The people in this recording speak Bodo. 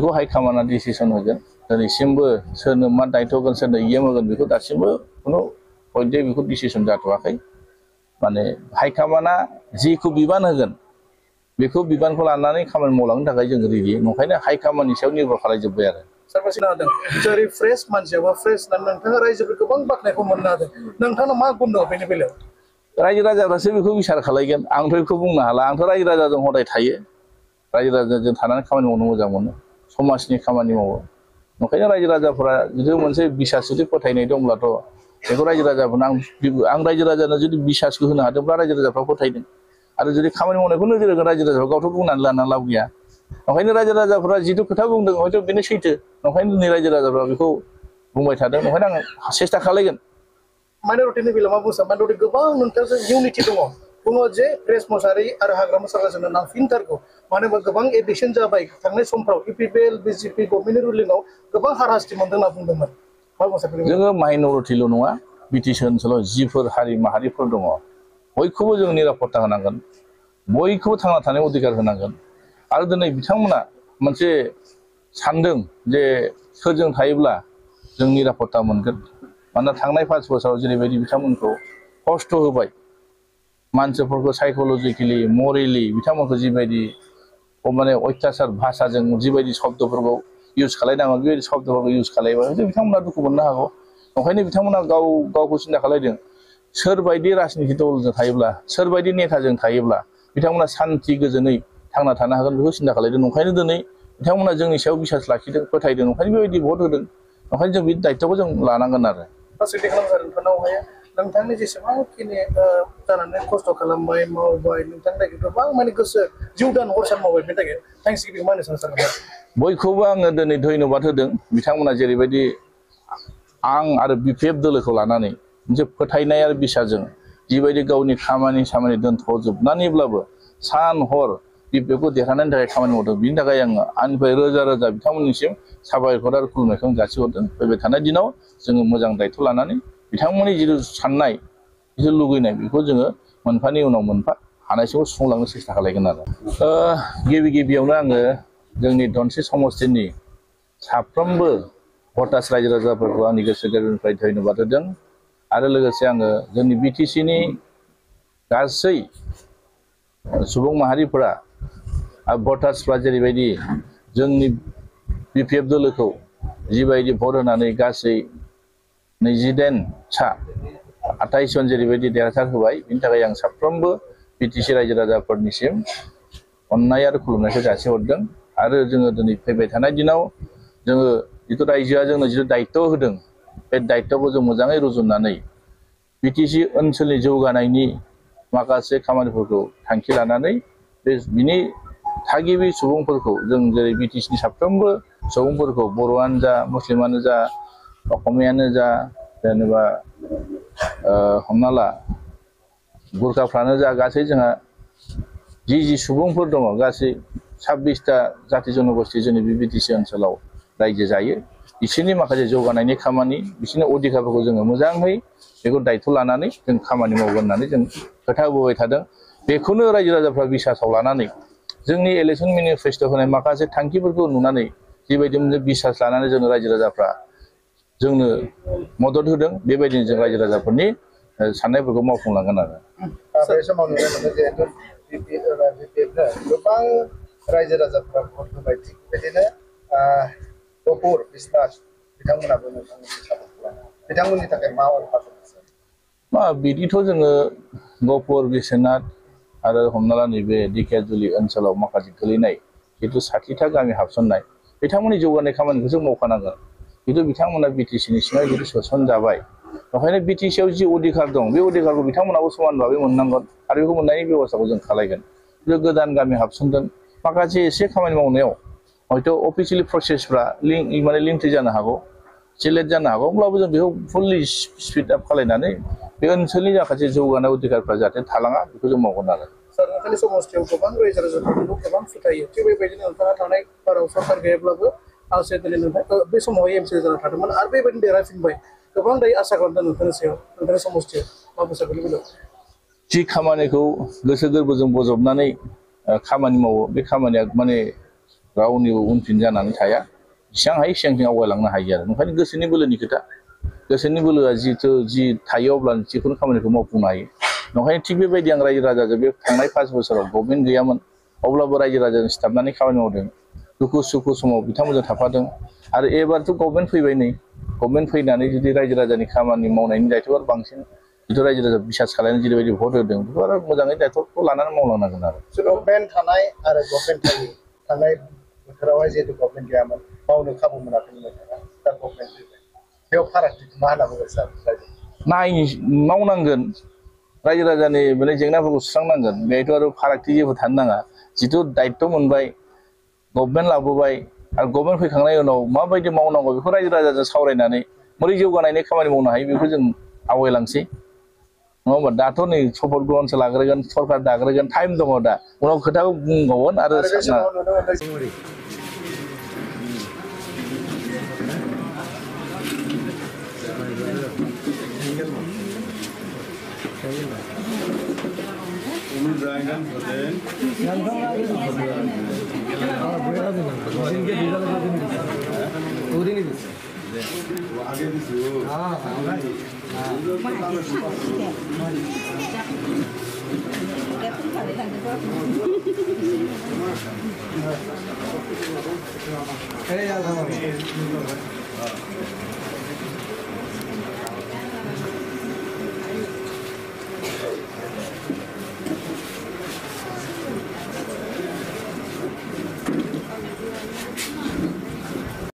बेखौ हाइकमान्डआ डिसिसन होगोन दिनैसिमबो सोरनो मा दायित्व होगोन सोरनो इएम होगोन बेखौ दासिमबो खुनु पइन्टै बेखौ डिसिसन जाथ'वाखै माने हाइकमान्डआ जिखौ बिबान होगोन बेखौ बिबानखौ लानानै खामानि मावलांनो थाखाय जों रेडि ओंखायनो हाइकमान्डनि सायाव निर्भर खालामजोब्बाय आरो सारबासिनो हादों जेरै फ्रेश मानसियाबो फ्रेश नोंथाङा रायजोफोर गोबां बाख्नायखौ मोननो हादों नोंथांनो मा गुन दं बेनि बेलायाव रायजो राजाफ्रासो बेखौ बिसार खालायगोन आंथ' बेखौ बुंनो हाला आंथ' रायजो राजाजों हदाय थायो रायजो राजाजों थानानै खामानि मावनो मोजां मोनो समाजनि खामानि मावो ओंखायनो रायजो राजाफोरा जुदि मोनसे बिसास जुदि फोथायनाय दंब्लाथ' बेखौ रायजो राजाफोरनो आं रायजो राजानो जुदि बिसासखौ होनो हादोंब्ला रायजो राजाफ्रा फोथायदों आरो जुदि खामानि मावनायखौ नोजोर होगोन रायजो राजाफ्रा गावथ' बुंनानै लाना लाब गैया ओंखायनो रायजो राजाफ्रा जिथु खोथा बुंदों हयथ' बेनो सैथो ओंखायनो दिनै रायजो राजाफ्रा बेखौ बुंबाय थादों ओंखायनो आं सेस्था खालायगोन माइन'रिटिनि बेलायाव मा बुंसा माइन'रिटि गोबां नोंथांजों इउनिटि दङ बुङो जे प्रेस मोसाहारि आरो हाग्रामा सारगारजोंनो नांफिनथारगौ मानो होनबा गोबां एडिक्सन जाबाय थांनाय समफ्राव इउपिपिएल बिजेपि गभर्नमेन्टनि रुलिंआव गोबां हारासथि मोनदों होनना बुंदोंमोन मा बुंसा जोङो माइन'रिटिल' नङा बिटिसि ओनसोलाव जिफोर हारि माहारिफोर दङ बयखौबो जों निरापत्ता होनांगोन बयखौबो थांना थानाय अधिकार होनांगोन आरो दिनै बिथांमोना मोनसे सानदों जे सोरजों थायोब्ला जों निरापत्ता मोनगोन मानोना थांनाय 5 बोसोराव जेरैबायदि बिथांमोनखौ खस्थ' होबाय मानसिफोरखौ साइक'लजिकेलि मरेलि बिथांमोनखौ जिबायदि माने अत्याचार भाषाजों जिबायदि शब्दफोरखौ इउज खालायनांगौ बेबायदि शब्दफोरखौ इउज खालायबा बिथांमोना दुखु मोननो हागौ ओंखायनो बिथांमोना गावखौ सिन्था खालायदों सोरबायदि राजनिति दलजों थायोब्ला सोरबायदि नेताजों थायोब्ला बिथांमोना सान्थि गोजोनै थांना थानो हागोन बेखौ सिन्था खालायदों ओंखायनो दिनै बिथांमोना जोंनि सायाव बिसास लाखिदों फोथायदों ओंखायनो बेबायदि भट होदों ओंखायनो जों बे दायित्वखौ जों लानांगोन आरो फासिलिटि खालामजादों नोंथांनावहाय नोंथांनि जेसेबांखिनि जानानै खस्थ' खालामबाय मावबाय नोंथांनि थाखाय गोबां माने गोसो जिउ दान हरसान मावबाय बेनि थाखाय थेंक्स गिभिं मा होनो सार बयखौबो आङो दिनै धन्यबाद होदों बिथांमोना जेरैबायदि आं आरो बिपिएफ दोलोखौ लानानै मोनसे फोथायनाय आरो बिसाजों जिबायदि गावनि खामानि दोनथ'जोबनानैब्लाबो सान हर बिपिएफखौ देरहानायनि थाखाय खामानि मावदों बिनि थाखाय आङो आंनिफ्राय रोजा रोजा बिथांमोननिसिम साबायखर आरो खुलुमनायखौ आं जासिहरदों फैबाय थानाय दिनाव जोङो मोजां दायित्व लानानै बिथांमोननि जिथु साननाय जिथु लुगैनाय बेखौ जोङो मोनफानि उनाव मोनफा हानायसिमखौ सुफुंलांनो सेस्था खालायगोन आरो गिबियावनो आङो जोंनि धनस्रि समस्थिनि साफ्रोमबो भटार्स रायजो राजाफोरखौ आंनि गोसो गोरबोनिफ्राय धन्यबाद होदों आरो लोगोसे आङो जोंनि बिटिसिनि गासै सुबुं माहारिफोरा भटार्सफ्रा जेरैबायदि जोंनि बिपिएफ दोलोखौ जिबायदि भट होनानै गासै 28 जन जेरैबायदि देरहासार होबाय बिनि थाखाय आं साफ्रोमबो बिटिसि रायजो राजाफोरनिसिम अननाय आरो खुलुमनायखौ जासिहरदों आरो जोङो दिनै फैबाय थानाय दिनाव जोङो जिथु रायजोआ जोंनो जिथु दायित्व होदों बे दायित्वखौ जों मोजाङै रुजुननानै बिटिसि ओनसोलनि जौगानायनि माखासे खामानिफोरखौ थांखि लानानै बिनि थागिबि सुबुंफोरखौ जों जेरै बिटिसिनि साफ्रोमबो सुबुंफोरखौ बर'आनो जा मुस्लिमानो जा असमियानो जा जेनेबा हमना ला गुरखाफ्रानो जा गासै जोंहा जि सुबुंफोर दङ गासै 26टा जाति जनगोष्ठी जोंनि बे बिटिसि ओनसोलाव रायजो जायो बिसोरनि माखासे जौगानायनि खामानि बिसोरनि अधिकारफोरखौ जोङो मोजाङै बेखौ दायित्व लानानै जों खामानि मावगोन होननानै जों खोथा होबोबाय थादों बेखौनो रायजो राजाफ्रा बिसासाव लानानै जोंनि इलेक्सन मेनिफेस्ट'आव होनाय माखासे थांखिफोरखौ नुनानै जिबायदि बिसास लानानै जोंनो रायजो राजाफ्रा जोंनो मदद होदों बेबायदिनो जों रायजो राजाफोरनि साननायफोरखौ मावफुंलांगोन आरो बे समाव नुनो मोनो जिहेतु बिपिएफनो गोबां रायजो राजाफ्रा भट होबाय थिग बेबायदिनो गफुर बिस्तास बिथांमोनाबो नोंथांनि सापर्ट खालामो बिथांमोननि थाखाय मा अफार बिदिथ' जोङो गफुर बिस्वनाथ आरो हमना ला नैबे दिखियाजुलि ओनसोलाव माखासे गोलैनाय जिथु 60टा गामि हाबसननाय बिथांमोननि जौगानाय खामानिखौ जों मावखानांगोन जिथु बिथांमोना बिटिसिनि सिङाव जिथु सोसनजाबाय ओंखायनो बिटिसिआव जि अधिकार दं बे अधिकारखौ बिथांमोनाबो समान भाबै मोननांगोन आरो बेखौ मोननायनि बेबस्थाखौ जों खालायगोन गोदान गामि हाबसनदों माखासे एसे खामानि मावनायाव हयथ' अफिसियेलि प्रसेसफ्रा लिंथि जानो हागौ एसे लेट जानो हागौ अब्लाबो जों बेखौ फुललि स्पिड आप खालायनानै बे ओनसोलनि माखासे जौगानाय अधिकारफ्रा जाहाथे थालाङा बेखौ जों मावगोन आरो सार नोंथांनि समस्थियाव गोबां रायजो राजाफोरखौ गोबां फोथायो थिग बेबायदिनो नोंथाङा थानाय बाराव सरकार गैयाब्लाबो आसे दिनै नोंथां बे समाव एमसि जाना थादोंमोन आरो बेबायदिनो देरहाफिनबाय गोबां दायो आसा खालामदों नोंथांनि सायाव नोंथांनि समस्थियाव मा बुंसा बेनि बेलायाव जि खामानिखौ गोसो गोरबोजों बजबनानै खामानि मावो बे खामानिया माने रावनिबो उनफिन जानानै थाया बेसेबां हायो एसेबां आवगायलांनो हायो आरो ओंखायनो गोसोनि बोलोनि खोथा गोसोनि बोलोआ जि थायो अब्लानो जिखुनु खामानिखौ मावफुंनो हायो ओंखायनो थिग बेबायदि आं रायजो राजाजों बे थांनाय 5 बोसोराव गभर्नमेन्ट गैयामोन अब्लाबो रायजो राजाजों सिथाबनानै खामानि मावदों दुखु सुखु समाव बिथांमोनजों थाफादों आरो एबारथ' गभर्नमेन्ट फैबाय नै गभर्नमेन्ट फैनानै जुदि रायजो राजानि खामानि मावनायनि दायथ'आ बांसिन जिथु रायजो राजा बिसास खालामनानै जेरैबायदि भट होदों बेखौ आरो मोजाङै दायथ'खौ लानानै मावलांनांगोन आरो गभर्नमेन्ट थानाय आरो गभर्नमेन्ट थायो थांनाय बोथोरावहाय जिहेतु गभर्नमेन्ट गैयामोन मावनो खाबु मोनाखैमोन दा गभर्नमेन्ट फैबाय बेयाव फारागथिखौ मा होनना बुङो सार मावनांगोन रायजो राजानि बे जेंनाफोरखौ सुस्रांनांगोन बेहायथ' आरो फारागथि जेबो थानो नाङा जिथु दायित्व मोनबाय गभर्नमेन्ट लाबोबाय आरो गभर्नमेन्ट फैखांनायनि उनाव माबायदि मावनांगौ बेखौ रायजो राजाजों सावरायनानै बोरै जौगानायनि खामानि मावनो हायो बेखौ जों आवगायलांसै नङा होमबा दाथ' नै शपथ ग्रहणसो लाग्रोगोन सरकार दाग्रोगोन टाइम दङ दा उनाव खोथाखौ बुंबावगोन आरो